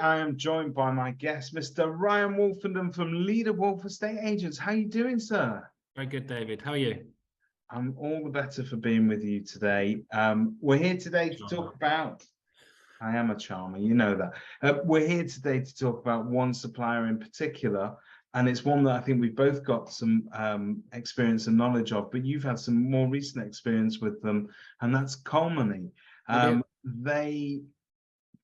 I am joined by my guest, Mr. Ryan Woolfenden from LeaderWolf Estate Agents. How are you doing, sir? Very good, David. How are you? I'm all the better for being with you today. We're here today to talk about... I am a charmer, you know that. We're here today to talk about one supplier in particular, and it's one that I think we've both got some experience and knowledge of, but you've had some more recent experience with them, and that's Calmony. They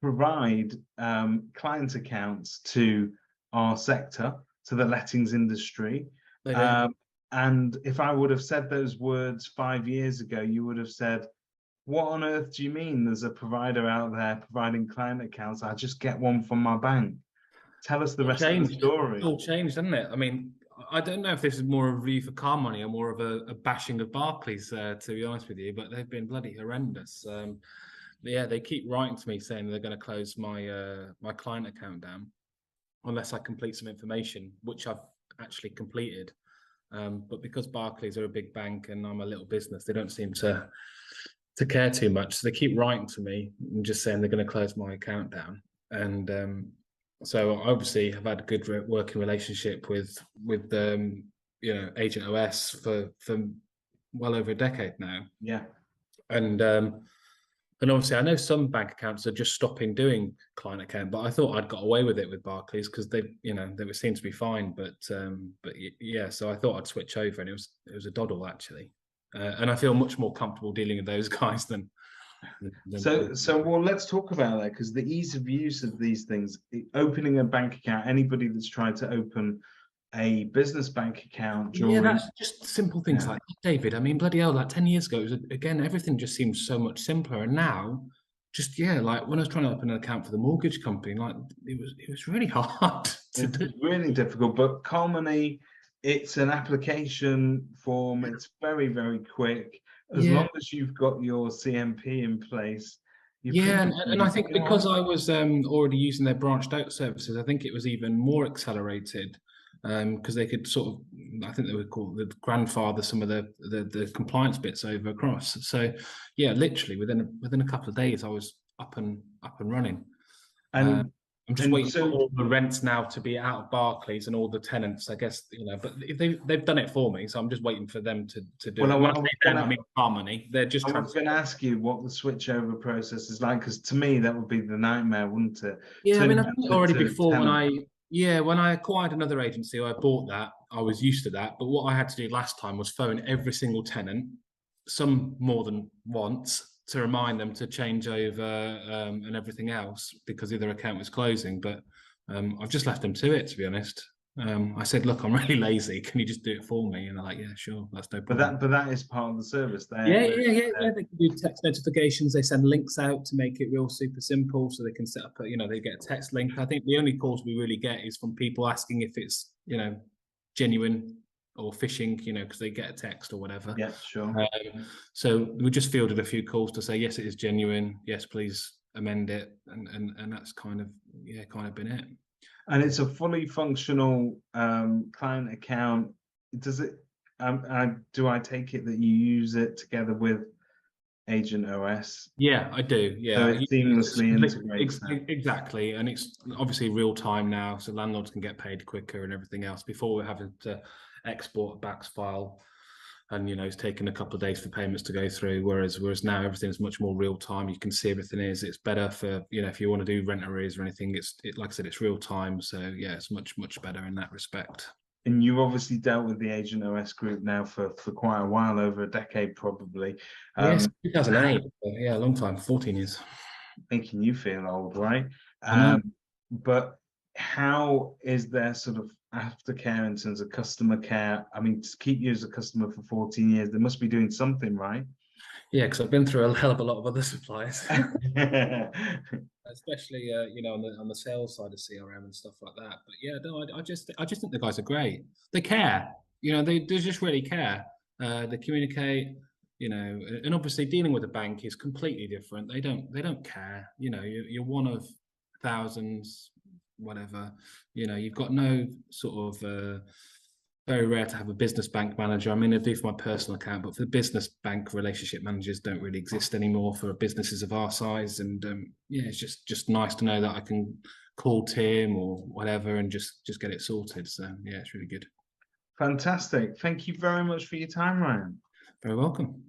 provide client accounts to our sector, to the lettings industry. And if I would have said those words 5 years ago, you would have said, what on earth do you mean there's a provider out there providing client accounts? I just get one from my bank. Tell us the rest of the story. It's all changed, hasn't it? I mean, I don't know if this is more a review for Calmony or more of a bashing of Barclays, to be honest with you, but they've been bloody horrendous. Yeah, they keep writing to me saying they're going to close my my client account down unless I complete some information, which I've actually completed. But because Barclays are a big bank and I'm a little business, they don't seem to care too much. So they keep writing to me and just saying they're going to close my account down. And so obviously I've had a good working relationship with you know, Agent OS for well over a decade now. Yeah. And obviously, I know some bank accounts are just stopping doing client account, but I thought I'd got away with it with Barclays because they seemed to be fine. But yeah, so I thought I'd switch over, and it was a doddle actually. And I feel much more comfortable dealing with those guys than so well, let's talk about that, because the ease of use of these things, opening a bank account, anybody that's tried to open a business bank account yeah, that's just simple things like that, David. I mean, bloody hell, like 10 years ago, it was, again, everything just seems so much simpler. And now, just like when I was trying to open an account for the mortgage company, like it was really hard to do. It's really difficult. But Calmony, it's an application form. It's very, very quick. As long as you've got your CMP in place. And I think because I was already using their branched out services, I think it was even more accelerated. Because they could sort of, I think they would call the grandfather some of the compliance bits over across. So yeah, literally within a couple of days, I was up and running. And I'm just waiting for all the rents now to be out of Barclays and all the tenants, I guess, you know. But they've done it for me, so I'm just waiting for them to do it. I mean, Calmony. They're just. I was going to ask you what the switchover process is like, because to me that would be the nightmare, wouldn't it? Yeah, I mean, I've done it already before when I acquired another agency, I bought that. I was used to that. But what I had to do last time was phone every single tenant, some more than once, to remind them to change over and everything else because their account was closing. But I've just left them to it, to be honest. I said, look, I'm really lazy. Can you just do it for me? And they're like, yeah, sure, that's no problem. But that is part of the service. Yeah. They can do text notifications. They send links out to make it real super simple, so they can set up. They get a text link. I think the only calls we really get is from people asking if it's genuine or phishing, because they get a text or whatever. Yeah, sure. So we just fielded a few calls to say yes, it is genuine. Yes, please amend it, and that's kind of been it. And it's a fully functional client account. Does it? Do I take it that you use it together with Agent OS? Yeah, I do. Yeah, so it seamlessly integrates. Exactly, and it's obviously real time now, so landlords can get paid quicker and everything else. Before we're having to export a BACS file, and it's taking a couple of days for payments to go through. Whereas now everything is much more real time. You can see everything is. It's better for if you want to do rent arrears or anything. Like I said, it's real time. So yeah, it's much better in that respect. And you've obviously dealt with the Agent OS group now for quite a while, over a decade probably. Yes, 2008. Yeah, a long time, 14 years. Making you feel old, right? But how is there sort of aftercare in terms of customer care? I mean, to keep you as a customer for 14 years, they must be doing something, right? Yeah, because I've been through a hell of a lot of other suppliers, especially on the sales side of CRM and stuff like that. But yeah, no, I just think the guys are great. They care, they just really care. They communicate, and obviously dealing with a bank is completely different. They don't care. You're one of thousands, whatever. You've got no sort of. Very rare to have a business bank manager. I mean, I do for my personal account, but for the business bank, relationship managers don't really exist anymore for businesses of our size. And yeah, it's just nice to know that I can call Tim or whatever and just get it sorted. So yeah, it's really good. Fantastic. Thank you very much for your time, Ryan. Very welcome.